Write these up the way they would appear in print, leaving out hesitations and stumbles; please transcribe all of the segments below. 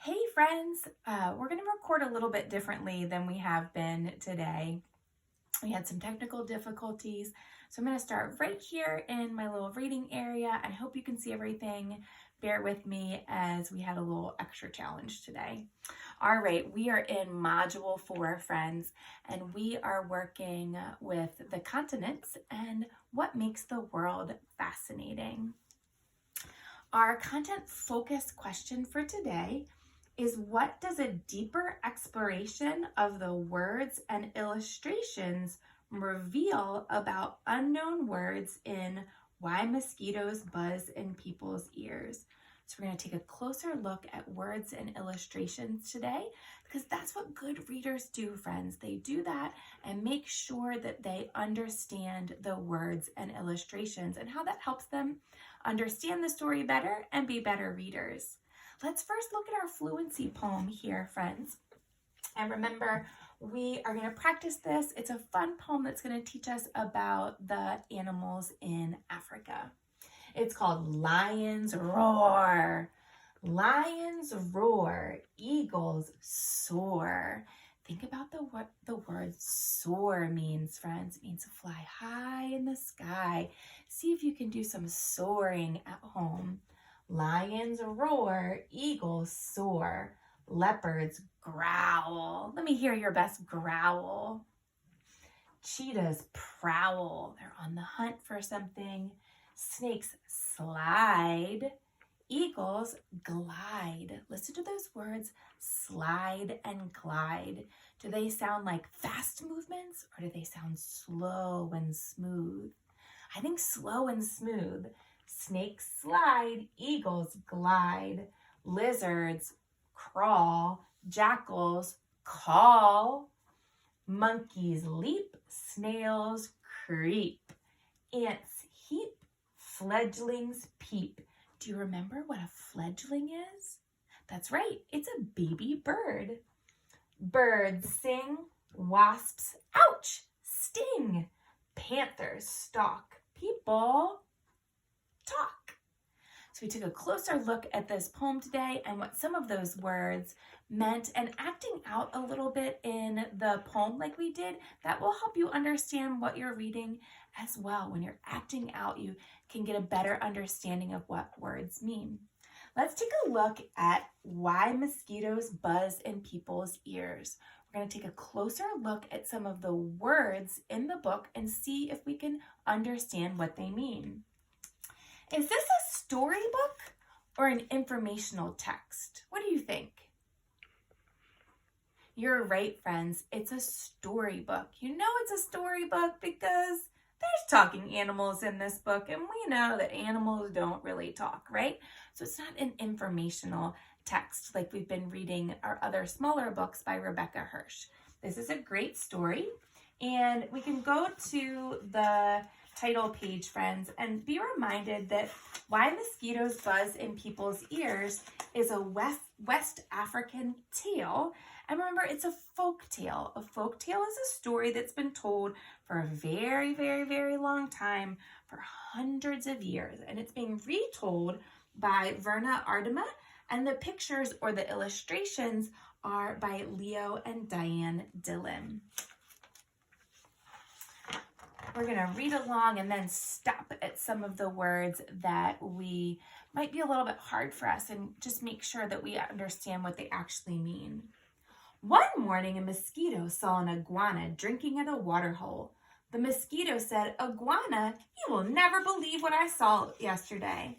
Hey friends, we're going to record a little bit differently than we have been today. We had some technical difficulties, so I'm going to start right here in my little reading area. I hope you can see everything. Bear with me as we had a little extra challenge today. All right, we are in Module 4, friends, and we are working with the continents and what makes the world fascinating. Our content focus question for today is, what does a deeper exploration of the words and illustrations reveal about unknown words in Why Mosquitoes Buzz in People's Ears? So we're going to take a closer look at words and illustrations today, because that's what good readers do, friends. They do that and make sure that they understand the words and illustrations and how that helps them understand the story better and be better readers. Let's first look at our fluency poem here, friends. And remember, we are going to practice this. It's a fun poem that's going to teach us about the animals in Africa. It's called Lions Roar. Lions roar, eagles soar. Think about what the word soar means, friends. It means to fly high in the sky. See if you can do some soaring at home. Lions roar, eagles soar, leopards growl. Let me hear your best growl. Cheetahs prowl. They're on the hunt for something. Snakes slide. Eagles glide. Listen to those words, slide and glide. Do they sound like fast movements, or do they sound slow and smooth? I think slow and smooth. Snakes slide, eagles glide, lizards crawl, jackals call, monkeys leap, snails creep, ants heap, fledglings peep. Do you remember what a fledgling is? That's right, it's a baby bird. Birds sing, wasps, ouch, sting. Panthers stalk, people talk. So we took a closer look at this poem today and what some of those words meant, and acting out a little bit in the poem like we did, that will help you understand what you're reading as well. When you're acting out, you can get a better understanding of what words mean. Let's take a look at Why Mosquitoes Buzz in People's Ears. We're going to take a closer look at some of the words in the book and see if we can understand what they mean. Is this a storybook or an informational text? What do you think? You're right, friends. It's a storybook. You know it's a storybook because there's talking animals in this book, and we know that animals don't really talk, right? So it's not an informational text like we've been reading our other smaller books by Rebecca Hirsch. This is a great story, and we can go to the title page, friends, and be reminded that Why Mosquitoes Buzz in People's Ears is a West African tale. And remember, it's a folk tale. A folk tale is a story that's been told for a very, very, very long time, for hundreds of years. And it's being retold by Verna Ardema, and the pictures or the illustrations are by Leo and Diane Dillon. We're going to read along and then stop at some of the words that we might be a little bit hard for us and just make sure that we understand what they actually mean. One morning, a mosquito saw an iguana drinking at a water hole. The mosquito said, "Iguana, you will never believe what I saw yesterday."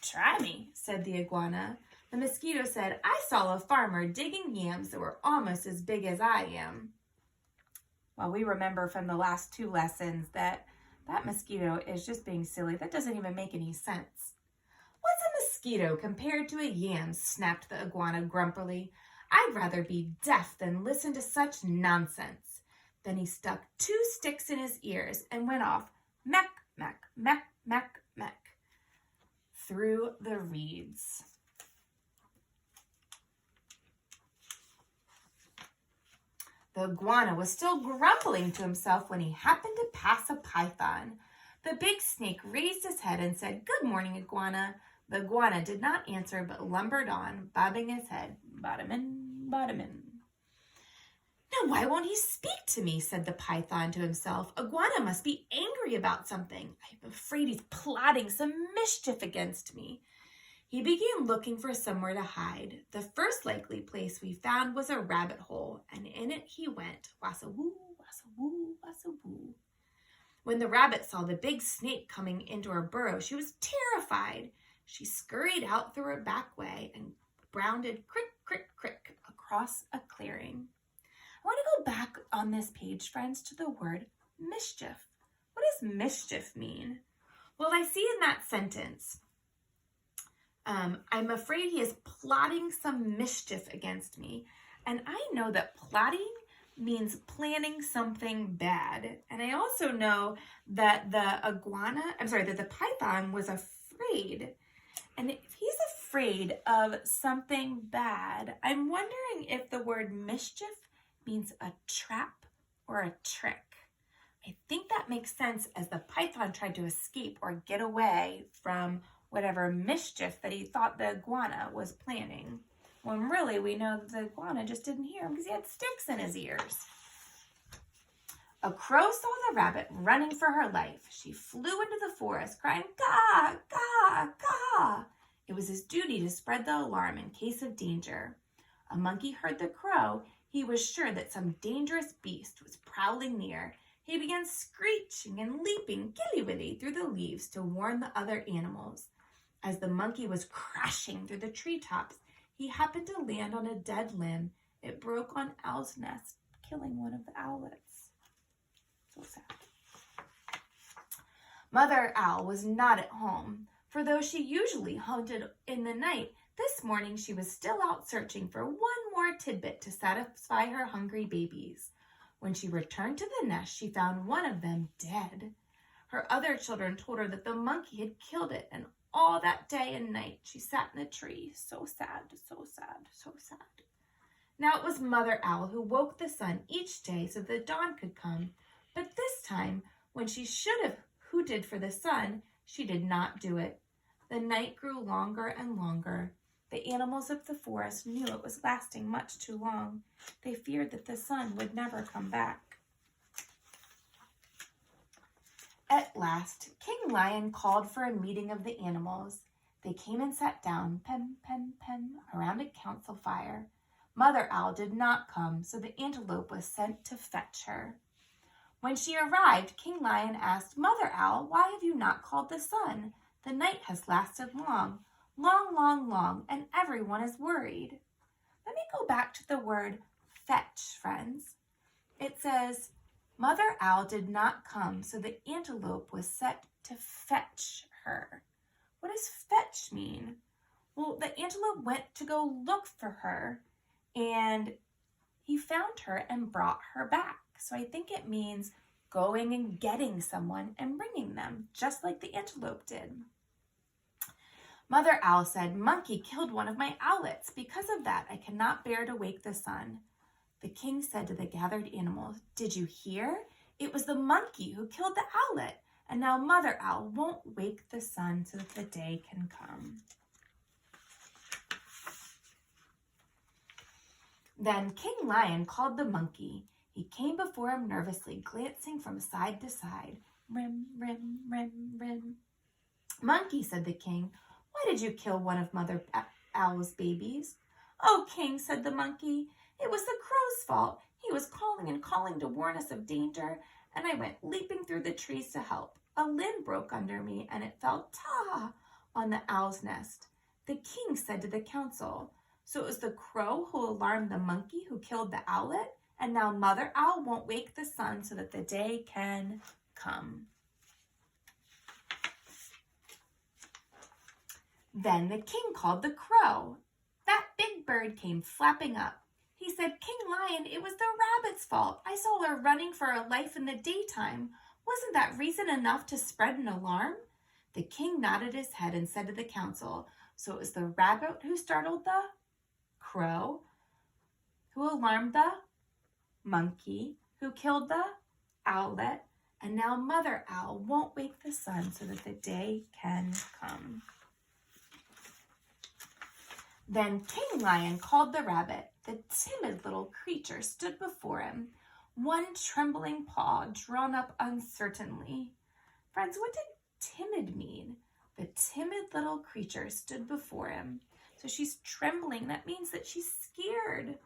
"Try me," said the iguana. The mosquito said, "I saw a farmer digging yams that were almost as big as I am." Well, we remember from the last two lessons that mosquito is just being silly. That doesn't even make any sense. "What's a mosquito compared to a yam?" snapped the iguana grumpily. "I'd rather be deaf than listen to such nonsense." Then he stuck 2 sticks in his ears and went off, meck, meck, meck, meck, meck, through the reeds. The iguana was still grumbling to himself when he happened to pass a python. The big snake raised his head and said, "Good morning, iguana." The iguana did not answer but lumbered on, bobbing his head. bottom in, bottom in. Now, why won't he speak to me, said the python to himself. Iguana must be angry about something. I'm afraid he's plotting some mischief against me. He began looking for somewhere to hide. The first likely place we found was a rabbit hole, and in it he went, wassa-woo, wassa-woo, wassa-woo. When the rabbit saw the big snake coming into her burrow, she was terrified. She scurried out through her back way and bounded crick, crick, crick across a clearing. I want to go back on this page, friends, to the word mischief. What does mischief mean? Well, I see in that sentence, I'm afraid he is plotting some mischief against me. And I know that plotting means planning something bad. And I also know that the python was afraid. And if he's afraid of something bad, I'm wondering if the word mischief means a trap or a trick. I think that makes sense as the python tried to escape or get away from whatever mischief that he thought the iguana was planning. When really we know that the iguana just didn't hear him because he had sticks in his ears. A crow saw the rabbit running for her life. She flew into the forest crying, "Caw, caw, caw." It was his duty to spread the alarm in case of danger. A monkey heard the crow. He was sure that some dangerous beast was prowling near. He began screeching and leaping gilly-willy through the leaves to warn the other animals. As the monkey was crashing through the treetops, he happened to land on a dead limb. It broke on Owl's nest, killing one of the owlets. So sad. Mother Owl was not at home, for though she usually hunted in the night, this morning she was still out searching for one more tidbit to satisfy her hungry babies. When she returned to the nest, she found one of them dead. Her other children told her that the monkey had killed it, and all that day and night she sat in the tree, so sad, so sad, so sad. Now it was Mother Owl who woke the sun each day so the dawn could come, but this time, when she should have hooted for the sun, she did not do it. The night grew longer and longer. The animals of the forest knew it was lasting much too long. They feared that the sun would never come back. At last, King Lion called for a meeting of the animals. They came and sat down, pem, pem, pem, around a council fire. Mother Owl did not come, so the antelope was sent to fetch her. When she arrived, King Lion asked, "Mother Owl, why have you not called the sun? The night has lasted long, long, long, long, and everyone is worried." Let me go back to the word fetch, friends. It says, Mother Owl did not come, so the antelope was set to fetch her. What does fetch mean? Well, the antelope went to go look for her, and he found her and brought her back. So I think it means going and getting someone and bringing them, just like the antelope did. Mother Owl said, "Monkey killed one of my owlets. Because of that, I cannot bear to wake the sun." The king said to the gathered animals, "Did you hear? It was the monkey who killed the owlet, and now Mother Owl won't wake the sun so that the day can come." Then King Lion called the monkey. He came before him nervously, glancing from side to side. "Rim, rim, rim, rim." "Monkey," said the king, "why did you kill one of Mother Owl's babies?" "Oh, king," said the monkey, "it was the crow's fault. He was calling and calling to warn us of danger, and I went leaping through the trees to help. A limb broke under me, and it fell on the owl's nest." The king said to the council, "So it was the crow who alarmed the monkey who killed the owlet, and now Mother Owl won't wake the sun so that the day can come." Then the king called the crow. That big bird came flapping up. He said, "King Lion, it was the rabbit's fault. I saw her running for her life in the daytime. Wasn't that reason enough to spread an alarm?" The king nodded his head and said to the council, "So it was the rabbit who startled the crow, who alarmed the monkey, who killed the owlet, and now Mother Owl won't wake the sun so that the day can come." Then King Lion called the rabbit. The timid little creature stood before him, one trembling paw drawn up uncertainly. Friends, what did timid mean? The timid little creature stood before him. So she's trembling. That means that she's scared.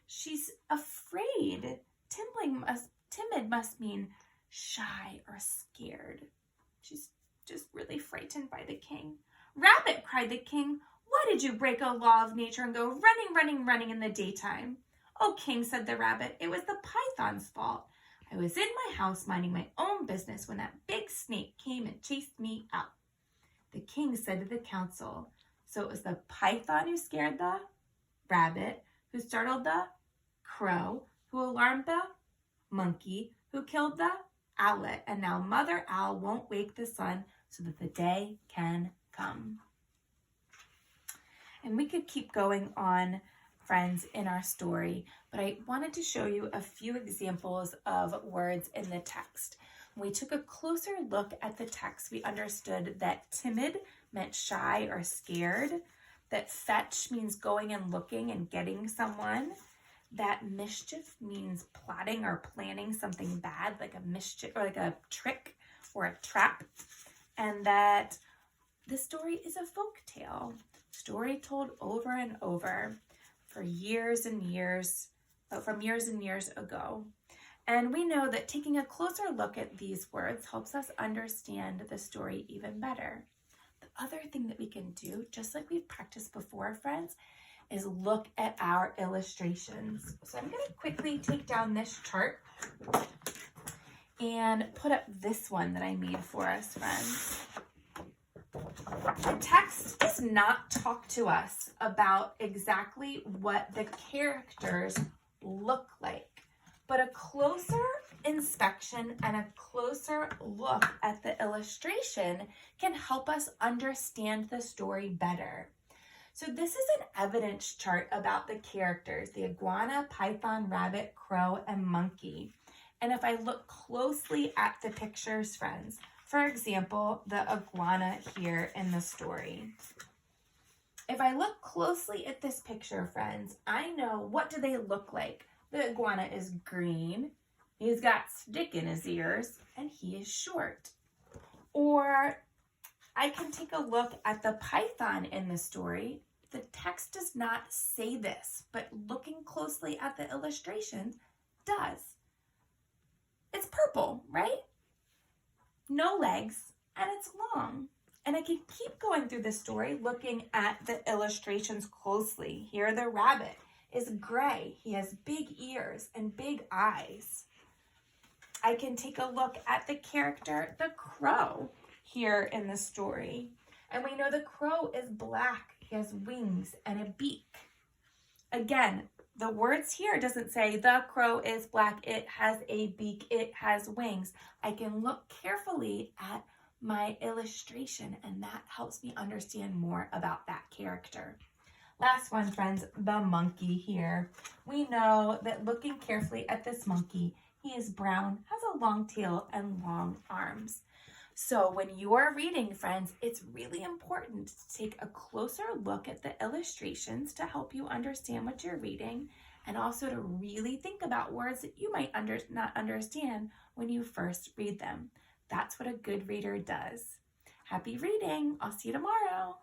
She's afraid. Timid must mean shy or scared. She's just really frightened by the king. Rabbit, cried the king, why did you break a law of nature and go running in the daytime? Oh, king, said the rabbit, it was the python's fault. I was in my house minding my own business when that big snake came and chased me out. The king said to the council, so it was the python who scared the rabbit, who startled the crow, who alarmed the monkey, who killed the owlet, and now Mother Owl won't wake the sun so that the day can come. And we could keep going on, friends, in our story, but I wanted to show you a few examples of words in the text. When we took a closer look at the text, we understood that timid meant shy or scared, that fetch means going and looking and getting someone, that mischief means plotting or planning something bad, like a mischief or like a trick or a trap, and that the story is a folk tale, story told over and over for years and years, from years and years ago. And we know that taking a closer look at these words helps us understand the story even better. The other thing that we can do, just like we've practiced before, friends, is look at our illustrations. So I'm going to quickly take down this chart and put up this one that I made for us, friends. The text does not talk to us about exactly what the characters look like, but a closer inspection and a closer look at the illustration can help us understand the story better. So this is an evidence chart about the characters, the iguana, python, rabbit, crow, and monkey. And if I look closely at the pictures, friends, for example, the iguana here in the story. If I look closely at this picture, friends, I know, what do they look like? The iguana is green, he's got stick in his ears, and he is short. Or I can take a look at the python in the story. The text does not say this, but looking closely at the illustrations does. It's purple, right? No legs, and it's long. And I can keep going through the story looking at the illustrations closely. Here the rabbit is gray. He has big ears and big eyes. I can take a look at the character, the crow, here in the story. And we know the crow is black. He has wings and a beak. Again, the words here doesn't say the crow is black, it has a beak, it has wings. I can look carefully at my illustration, and that helps me understand more about that character. Last one, friends, the monkey here. We know that looking carefully at this monkey, he is brown, has a long tail, and long arms. So when you are reading, friends, it's really important to take a closer look at the illustrations to help you understand what you're reading, and also to really think about words that you might not understand when you first read them. That's what a good reader does. Happy reading. I'll see you tomorrow.